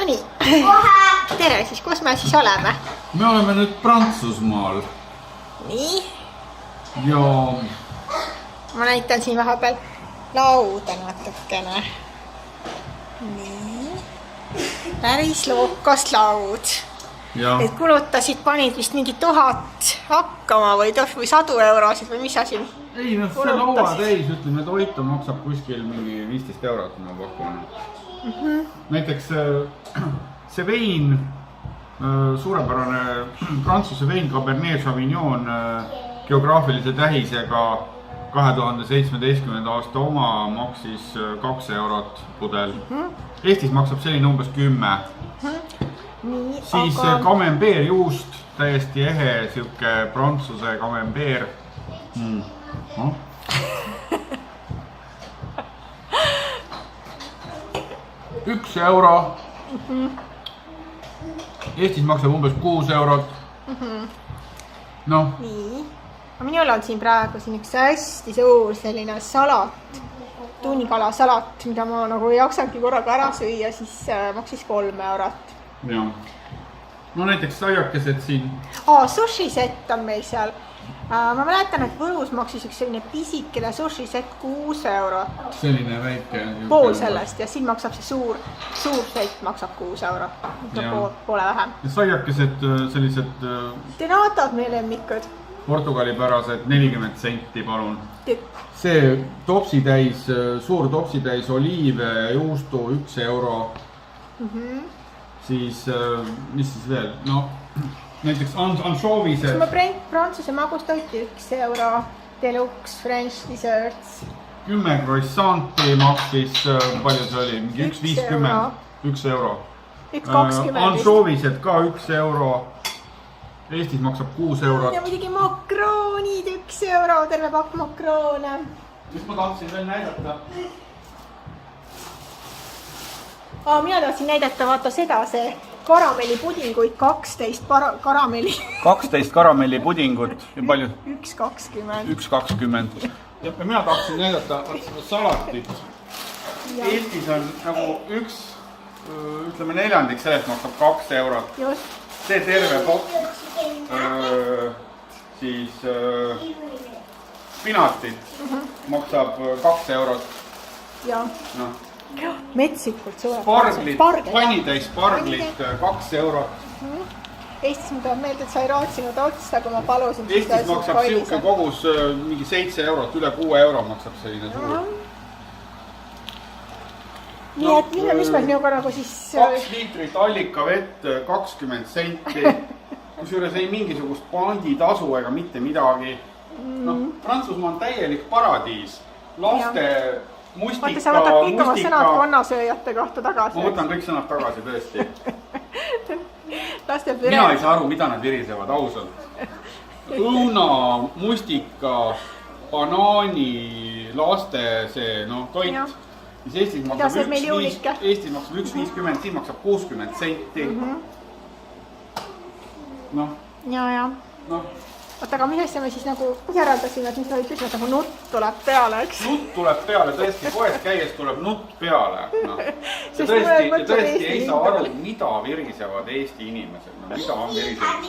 No nii, tere siis, kus me siis oleme? Me oleme nüüd Prantsusmaal. Nii. Ja ma näitan siin vahepeal lauda natukene. Nii. Päris lookas laud. Et kulutasid, panid vist mingi 1000 hakkama või 100 eurosid või mis asi? Ei, no see laua täis, ütleme, toitu maksab kuskil mingi 15 eurot, ma pakun. Näiteks see vein, suurepärane Prantsuse vein Cabernet Sauvignon geograafilise tähisega 2017. aasta oma maksis 2 eurot pudel. Eestis maksab selline umbes 10. Siis Camembert juust, täiesti ehe, siuke Prantsuse Camembert. 1 euro. Eestis maksab umbes 6 eurot. Noh. Nii. Minul on siin praegu üks hästi suur selline salat, tunnikalasalat, mida ma nagu ei jaksagi korraga ära süüa, siis maksis 3 eurot. Ja. No näiteks saiakesed siin. Sushi set on meil seal. Ma mäletan, et Võrus maksis üks selline pisikene sushi set 6 eurot. Selline väike. Pool sellest ja siin maksab see suur set maksab 6 eurot. Poole vähem. Ja saiakesed sellised... Denatad meie lemmikud. Portugalipärased 40 senti, palun. See topsitäis, suur topsitäis oliive ja juustu 1 euro. Siis, mis siis veel? No, näiteks anšoovised. Prantsuse magustoiti 1 euro, deluxe, French desserts. 10 croissanti maksis, palju see oli? 1,50, 1 euro. 1,20. Anšoovised ka 1 euro. Eestis maksab 6 eurot. Ja muidugi makroonid 1 euro, terve pakk makroone. Mis ma tahtsin veel näidata? Mina tahtsin näidata, vaata seda, see karamellipudinguid, 12 karamelli. 12 karamellipudingut ja palju? 1,20. 1,20. Ja mina tahtsin näidata seda salatit. Eestis on nagu ütleme neljandik sellest maksab 2 eurot. Just. See terve pakk siis spinatit maksab 2 eurot. Ja. Metsikult suure. Pannitäis sparglit 2 eurot. Eestis ma tahan meelde, et sa ei raatsinud otsa, kui ma palusin. Eestis maksab siuke kogus mingi 7 eurot, üle 6 euro maksab selline suur. Nii et mis meil minuga nagu siis... 2 liitrit allikavett 20 senti. Kusjuures ei mingisugust panditasu ega mitte midagi. Prantsusmaa on täielik paradiis. Laste mustika... Vaata, sa võtad kõik oma sõnad kannasööjate kohta tagasi. Ma võtan kõik sõnad tagasi, tõesti. Mina ei saa aru, mida nad virisevad, ausalt. Õuna, mustika, banaani, laste see, toit. Eestis maksab 1,50, siin maksab 60 senti. Ja. Oota, aga mis asja me siis nagu järeldasime, et mis olid ütled, nagu nutt tuleb peale, eks? Nutt tuleb peale, tõesti, poes käies tuleb nutt peale. Ja tõesti ei saa aru, mida virisevad Eesti inimesed. Mida on virisevad?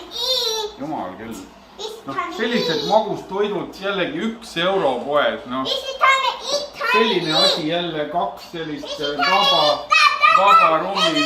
Jumal küll. Sellised magustoidud jällegi 1 euro poes. Selline asi jälle 2 sellist vaba rummi